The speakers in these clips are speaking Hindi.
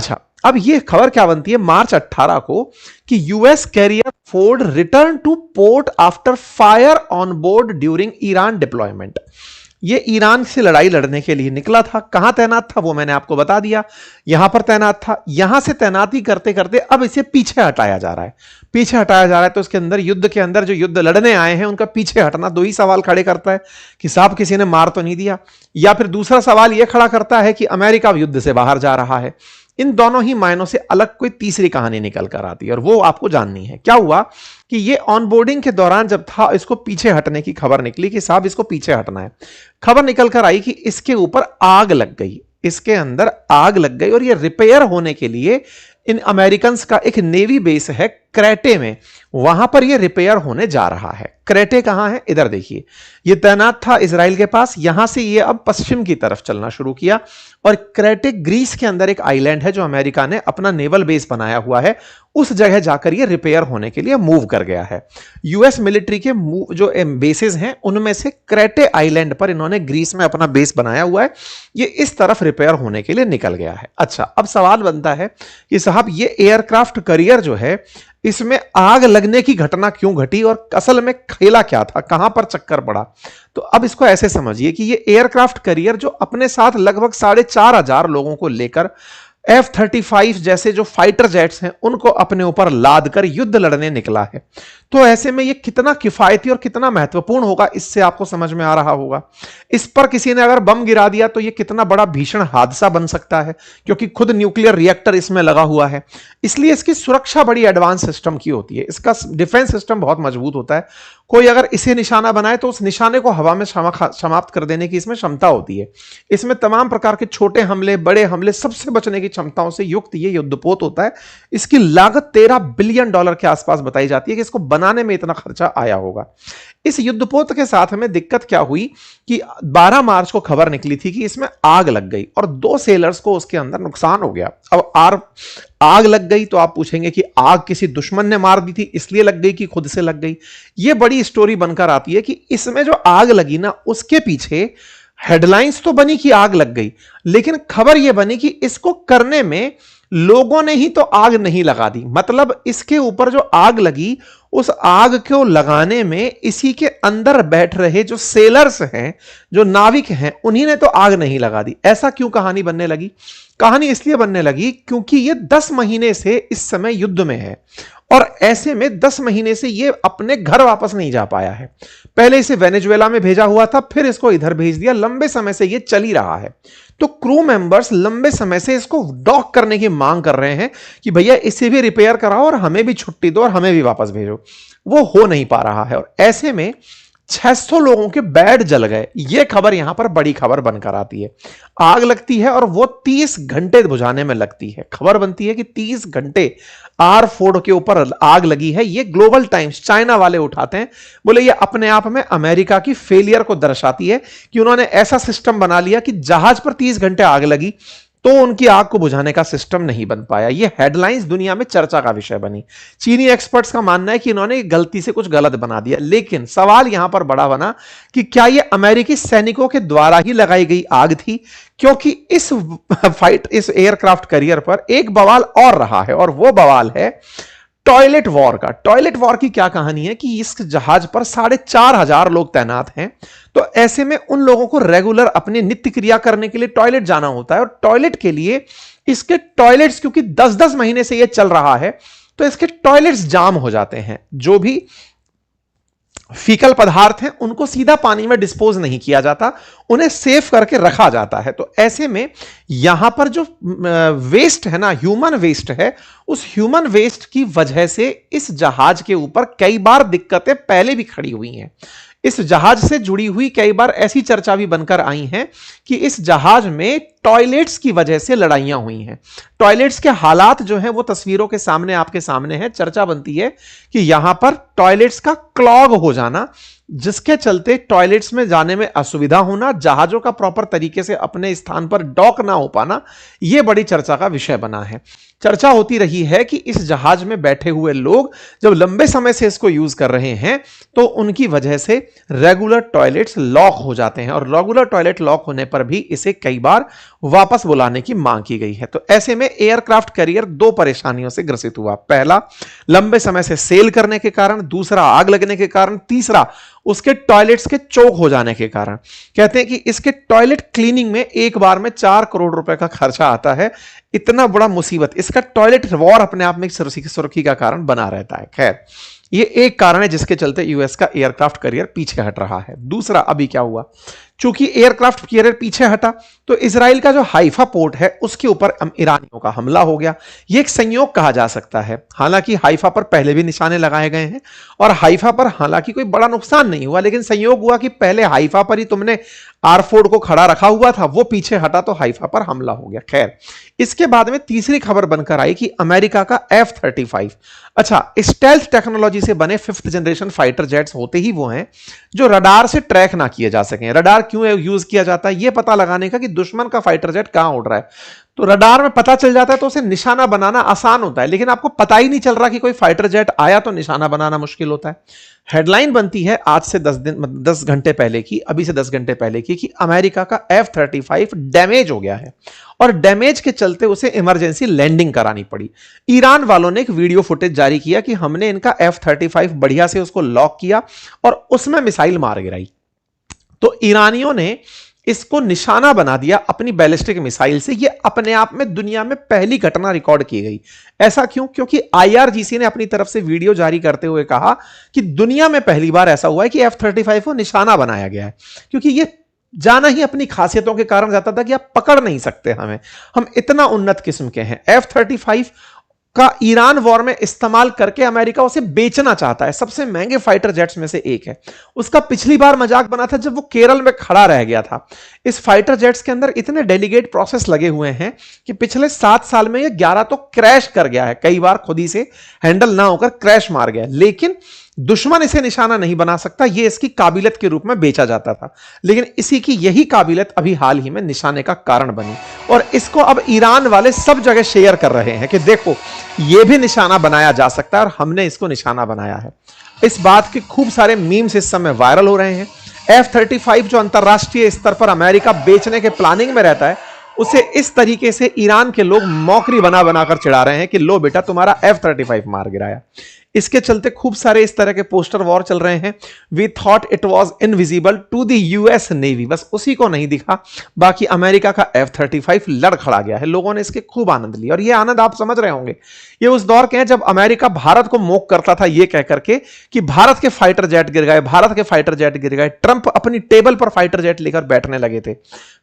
अच्छा, अब ये खबर क्या बनती है मार्च 18 को कि US carrier Ford return to port after fire on board during Iran deployment. ये ईरान से लड़ाई लड़ने के लिए निकला था। कहां तैनात था वो मैंने आपको बता दिया, यहां पर तैनात था। यहां से तैनाती करते करते अब इसे पीछे हटाया जा रहा है, पीछे हटाया जा रहा है। तो उसके अंदर युद्ध के अंदर जो युद्ध लड़ने आए हैं उनका पीछे हटना दो ही सवाल खड़े करता है कि साहब किसी ने मार तो नहीं दिया, या फिर दूसरा सवाल यह खड़ा करता है कि अमेरिका युद्ध से बाहर जा रहा है। इन दोनों ही मायनों से अलग कोई तीसरी कहानी निकल कर आती है और वो आपको जाननी है। क्या हुआ कि ये ऑनबोर्डिंग के दौरान जब था इसको पीछे हटने की खबर निकली कि साहब इसको पीछे हटना है। खबर निकल कर आई कि इसके ऊपर आग लग गई, इसके अंदर आग लग गई और ये रिपेयर होने के लिए इन अमेरिकन का एक नेवी बेस है क्रेटे में, वहां पर ये रिपेयर होने जा रहा है। क्रेटे कहां है इधर देखिए, ये तैनात था इजराइल के पास, यहां से ये अब पश्चिम की तरफ चलना शुरू किया और क्रेटे ग्रीस के अंदर एक आइलैंड है जो अमेरिका ने अपना नेवल बेस बनाया हुआ है, उस जगह जाकर ये रिपेयर होने के लिए मूव कर गया है। यूएस मिलिट्री के जो बेसेस हैं उनमें से क्रेटे आइलैंड पर इन्होंने ग्रीस में अपना बेस बनाया हुआ है, ये इस तरफ रिपेयर होने के लिए निकल गया है। अच्छा, अब सवाल बनता है कि साहब ये एयरक्राफ्ट कैरियर जो है इसमें आग लगने की घटना क्यों घटी और असल में खेला क्या था, कहां पर चक्कर पड़ा। तो अब इसको ऐसे समझिए कि ये एयरक्राफ्ट कैरियर जो अपने साथ लगभग 4,500 लोगों को लेकर F-35 जैसे जो फाइटर जेट्स हैं उनको अपने ऊपर लाद कर युद्ध लड़ने निकला है। तो ऐसे में ये कितना किफायती और कितना महत्वपूर्ण होगा इससे आपको समझ में आ रहा होगा। इस पर किसी ने अगर बम गिरा दिया तो ये कितना बड़ा भीषण हादसा बन सकता है, क्योंकि खुद न्यूक्लियर रिएक्टर इसमें लगा हुआ है। इसलिए इसकी सुरक्षा बड़ी एडवांस सिस्टम की होती है, इसका डिफेंस सिस्टम बहुत मजबूत होता है। कोई अगर इसे निशाना बनाए तो उस निशाने को हवा में समाप्त कर देने की इसमें क्षमता होती है। इसमें तमाम प्रकार के छोटे हमले, बड़े हमले, सबसे बचने की क्षमताओं से युक्त ये युद्धपोत होता है। इसकी लागत $13 बिलियन के आसपास बताई जाती है कि इसको बनाने में इतना खर्चा आया होगा। इस युद्धपोत के साथ हमें दिक्कत क्या हुई कि 12 मार्च को खबर निकली थी कि इसमें आग लग गई और 2 सेलर्स को उसके अंदर नुकसान हो गया। अब आग लग गई तो आप पूछेंगे कि आग किसी दुश्मन ने मार दी थी इसलिए लग गई कि खुद से लग गई। यह बड़ी स्टोरी बनकर आती है कि इसमें जो आग लगी ना उसके पीछे हेडलाइंस तो बनी कि आग लग गई, लेकिन खबर यह बनी कि इसको करने में लोगों ने ही तो आग नहीं लगा दी। मतलब इसके ऊपर जो आग लगी उस आग को लगाने में इसी के अंदर बैठ रहे जो सेलर्स हैं, जो नाविक हैं, उन्हीं ने तो आग नहीं लगा दी। ऐसा क्यों कहानी बनने लगी? कहानी इसलिए बनने लगी क्योंकि ये 10 महीने से इस समय युद्ध में है और ऐसे में 10 महीने से ये अपने घर वापस नहीं जा पाया है। पहले इसे वेनेजुएला में भेजा हुआ था, फिर इसको इधर भेज दिया। लंबे समय से ये चल ही रहा है। तो क्रू मेंबर्स लंबे समय से इसको डॉक करने की मांग कर रहे हैं कि भैया इसे भी रिपेयर कराओ और हमें भी छुट्टी दो और हमें भी वापस भेजो। वो हो नहीं पा रहा है और ऐसे में 600 लोगों के बेड जल गए। यह खबर यहां पर बड़ी खबर बनकर आती है। आग लगती है और वो 30 घंटे बुझाने में लगती है। खबर बनती है कि 30 घंटे R-4 के ऊपर आग लगी है। ये ग्लोबल टाइम्स चाइना वाले उठाते हैं, बोले ये अपने आप में अमेरिका की फेलियर को दर्शाती है कि उन्होंने ऐसा सिस्टम बना लिया कि जहाज पर 30 घंटे आग लगी तो उनकी आग को बुझाने का सिस्टम नहीं बन पाया। यह हेडलाइंस दुनिया में चर्चा का विषय बनी। चीनी एक्सपर्ट्स का मानना है कि इन्होंने गलती से कुछ गलत बना दिया, लेकिन सवाल यहां पर बड़ा बना कि क्या यह अमेरिकी सैनिकों के द्वारा ही लगाई गई आग थी? क्योंकि इस एयरक्राफ्ट कैरियर पर एक बवाल और रहा है और वो बवाल है टॉयलेट वॉर का। टॉयलेट वॉर की क्या कहानी है कि इस जहाज पर 4,500 लोग तैनात हैं, तो ऐसे में उन लोगों को रेगुलर अपनी नित्य क्रिया करने के लिए टॉयलेट जाना होता है और टॉयलेट के लिए इसके टॉयलेट्स क्योंकि 10-10 महीने से यह चल रहा है तो इसके टॉयलेट्स जाम हो जाते हैं। जो भी फीकल पदार्थ हैं उनको सीधा पानी में डिस्पोज नहीं किया जाता, उन्हें सेव करके रखा जाता है। तो ऐसे में यहां पर जो वेस्ट है ना, ह्यूमन वेस्ट है, उस ह्यूमन वेस्ट की वजह से इस जहाज के ऊपर कई बार दिक्कतें पहले भी खड़ी हुई हैं। इस जहाज से जुड़ी हुई कई बार ऐसी चर्चा भी बनकर आई हैं कि इस जहाज में टॉयलेट्स की वजह से लड़ाइयां हुई हैं। टॉयलेट्स के हालात जो हैं वो तस्वीरों के सामने आपके सामने है। चर्चा बनती है कि यहां पर टॉयलेट्स का क्लॉग हो जाना, जिसके चलते टॉयलेट्स में जाने में असुविधा होना, जहाजों का प्रॉपर तरीके से अपने स्थान पर डॉक ना हो पाना, यह बड़ी चर्चा का विषय बना है। चर्चा होती रही है कि इस जहाज में बैठे हुए लोग जब लंबे समय से इसको यूज कर रहे हैं तो उनकी वजह से रेगुलर टॉयलेट्स लॉक हो जाते हैं और रेगुलर टॉयलेट लॉक होने पर भी इसे कई बार वापस बुलाने की मांग की गई है। तो ऐसे में एयरक्राफ्ट कैरियर दो परेशानियों से ग्रसित हुआ। पहला, लंबे समय से सेल करने के कारण, दूसरा आग लगने के कारण, तीसरा उसके टॉयलेट्स के चोक हो जाने के कारण। कहते हैं कि इसके टॉयलेट क्लीनिंग में एक बार में 4 करोड़ रुपए का खर्चा आता है। इतना बड़ा मुसीबत, इसका टॉयलेट वॉर अपने आप में सुर्खी का कारण बना रहता है। खैर, ये एक कारण है जिसके चलते यूएस का एयरक्राफ्ट कैरियर पीछे हट रहा है। दूसरा, अभी क्या हुआ, चूंकि एयरक्राफ्ट कैरियर पीछे हटा तो इजराइल का जो हाइफा पोर्ट है उसके ऊपर ईरानियों का हमला हो गया। ये एक संयोग कहा जा सकता है। हालांकि हाइफा पर पहले भी निशाने लगाए गए हैं और हाइफा पर हालांकि कोई बड़ा नुकसान नहीं हुआ, लेकिन संयोग हुआ कि पहले हाइफा पर ही तुमने आरफोर्ड को खड़ा रखा हुआ था, वो पीछे हटा तो हाइफा पर हमला हो गया। खैर, इसके बाद में तीसरी खबर बनकर आई कि अमेरिका का F-35, अच्छा, स्टेल्थ टेक्नोलॉजी से बने 5th जनरेशन फाइटर जेट्स होते ही वो हैं जो रडार से ट्रैक ना किए जा सकें। रडार क्यों यूज किया जाता है, यह पता लगाने का कि दुश्मन का फाइटर जेट कहां उड़ रहा है। तो रडार में पता चल जाता है तो उसे निशाना बनाना आसान होता है, लेकिन आपको पता ही नहीं चल रहा कि कोई फाइटर जेट आया तो निशाना बनाना मुश्किल होता है। हेडलाइन बनती है आज से 10 घंटे पहले की, अभी से 10 घंटे पहले की, कि अमेरिका का F-35 डैमेज हो गया है और डैमेज के चलते उसे इमरजेंसी लैंडिंग करानी पड़ी। ईरान वालों ने एक वीडियो फुटेज जारी किया कि हमने इनका F-35 बढ़िया से उसको लॉक किया और उसमें मिसाइल मार गिराई। तो ईरानियों ने इसको निशाना बना दिया अपनी बैलिस्टिक मिसाइल से। यह अपने आप में दुनिया में पहली घटना रिकॉर्ड की गई। ऐसा क्यों? क्योंकि IRGC ने अपनी तरफ से वीडियो जारी करते हुए कहा कि दुनिया में पहली बार ऐसा हुआ है कि F-35 को निशाना बनाया गया है, क्योंकि यह जाना ही अपनी खासियतों के कारण जाता था कि आप पकड़ नहीं सकते हमें, हम इतना उन्नत किस्म के हैं। F-35 का ईरान वॉर में इस्तेमाल करके अमेरिका उसे बेचना चाहता है। सबसे महंगे फाइटर जेट्स में से एक है। उसका पिछली बार मजाक बना था जब वो केरल में खड़ा रह गया था। इस फाइटर जेट्स के अंदर इतने डेलीगेट प्रोसेस लगे हुए हैं कि पिछले 7 साल में ये 11 तो क्रैश कर गया है, कई बार खुद ही से हैंडल ना होकर क्रैश मार गया। लेकिन दुश्मन इसे निशाना नहीं बना सकता, यह इसकी काबिलियत के रूप में बेचा जाता था। लेकिन इसी की यही काबिलियत अभी हाल ही में निशाने का कारण बनी और इसको अब ईरान वाले सब जगह शेयर कर रहे हैं कि देखो, यह भी निशाना बनाया जा सकता है और हमने इसको निशाना बनाया है। इस बात के खूब सारे मीम्स इस समय वायरल हो रहे हैं। F-35 जो अंतरराष्ट्रीय स्तर पर अमेरिका बेचने के प्लानिंग में रहता है, उसे इस तरीके से ईरान के लोग मौकरी बना बनाकर चिढ़ा रहे हैं कि लो बेटा, तुम्हारा F-35 मार गिराया। इसके चलते खूब सारे इस तरह के पोस्टर वॉर चल रहे हैं। We thought it was invisible to the US navy, बस उसी को नहीं दिखा, बाकी अमेरिका का F-35 लड़ खड़ा गया है। लोगों ने इसके खूब आनंद लिया और ये आनंद आप समझ रहे होंगे, ये उस दौर के हैं जब अमेरिका भारत को मोक करता था ये कह करके कि भारत के फाइटर जेट गिर गए, भारत के फाइटर जेट गिर गए। ट्रंप अपनी टेबल पर फाइटर जेट लेकर बैठने लगे थे।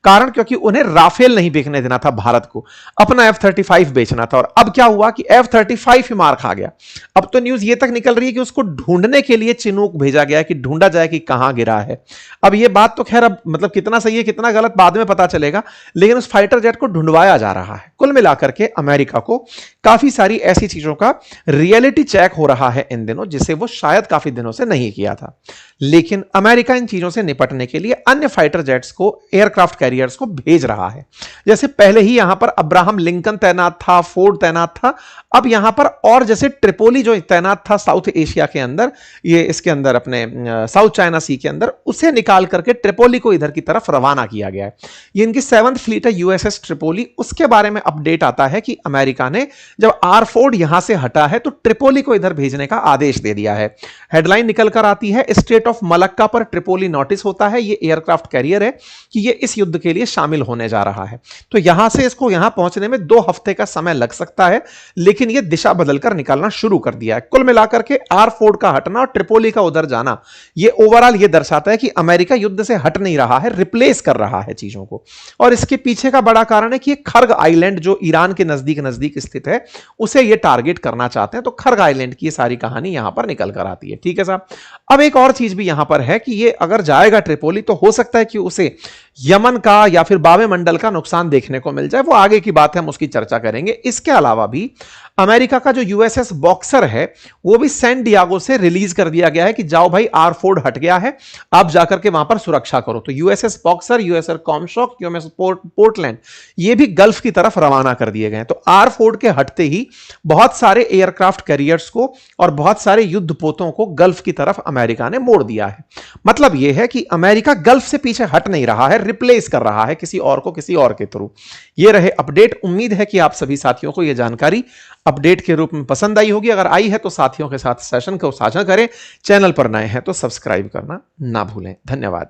कारण क्योंकि उन्हें राफेल नहीं बेचने देना था भारत को, अपना F-35 बेचना था। और अब क्या हुआ कि F-35 ही मार खा गया। अब तो न्यूज ये तक निकल रही है कि उसको ढूंढने के लिए चिनूक भेजा गया है कि ढूंढा जाए कि कहां गिरा है। अब ये बात तो खैर अब मतलब कितना सही है कितना गलत बाद में पता चलेगा, लेकिन उस फाइटर जेट को ढूंढवाया जा रहा है। कुल मिलाकर के अमेरिका को काफी सारी ऐसी चीजों का रियलिटी चेक हो रहा है इन दिनों, जिसे वो शायद काफी दिनों से नहीं किया था। लेकिन अमेरिका इन चीजों से निपटने के लिए अन्य फाइटर जेट्स को, एयरक्राफ्ट कैरियर्स को भेज रहा है। जैसे पहले ही यहां पर अब्राहम लिंकन तैनात था, फोर्ड तैनात था, अब यहां पर और जैसे ट्रिपोली जो तैनात था साउथ एशिया के अंदर, ये इसके अंदर अपने साउथ चाइना सी के अंदर, उसे निकाल करके ट्रिपोली को इधर की तरफ रवाना किया गया है। ये इनकी 7th फ्लीट है USS ट्रिपोली। उसके बारे में अपडेट आता है कि अमेरिका ने जब आरफोर्ड यहां से हटा है तो ट्रिपोली को इधर भेजने का आदेश दे दिया है। हेडलाइन निकल कर आती है, स्टेट ऑफ मलक्का पर ट्रिपोली नोटिस होता है। ये एयरक्राफ्ट कैरियर है कि ये इस युद्ध के लिए शामिल होने जा रहा है। तो यहां से इसको यहां पहुंचने में 2 हफ्ते का समय लग सकता है, लेकिन ये दिशा बदलकर निकलना शुरू कर दिया है। कुल मिलाकर के आरफोर्ड का हटना और ट्रिपोली का उधर जाना, ये ओवरऑल ये दर्शाता है कि अमेरिका युद्ध से हट नहीं रहा है, रिप्लेस कर रहा है चीजों को। और इसके पीछे का बड़ा कारण है कि खर्ग आइलैंड जो ईरान के नजदीक नजदीक स्थित है, उसे ये टारगेट करना चाहते हैं। तो खर्ग आइलैंड की सारी कहानी यहां पर निकल कर आती है। ठीक है साहब। अब एक और चीज भी यहां पर है कि ये अगर जाएगा ट्रिपोली तो हो सकता है कि उसे यमन का या फिर बाबे मंडल का नुकसान देखने को मिल जाए। वो आगे की बात है, हम उसकी चर्चा करेंगे। इसके अलावा भी अमेरिका का जो USS बॉक्सर है वो भी सैन डियागो से रिलीज कर दिया गया है कि जाओ भाई, R4 हट गया है, आप जाकर के वहां पर सुरक्षा करो। तो USS Boxer, USS Comstock, USS Portland, ये भी गल्फ की तरफ रवाना कर दिए गए हैं। तो R4 के हटते ही बहुत सारे एयरक्राफ्ट कैरियर्स को और बहुत सारे युद्धपोतों को गल्फ की तरफ अमेरिका ने मोड़ दिया है। मतलब यह है कि अमेरिका गल्फ से पीछे हट नहीं रहा है, रिप्लेस कर रहा है किसी और को किसी और के थ्रू। ये रहे अपडेट। उम्मीद है कि आप सभी साथियों को यह जानकारी अपडेट के रूप में पसंद आई होगी। अगर आई है तो साथियों के साथ सेशन को साझा करें। चैनल पर नए हैं तो सब्सक्राइब करना ना भूलें। धन्यवाद।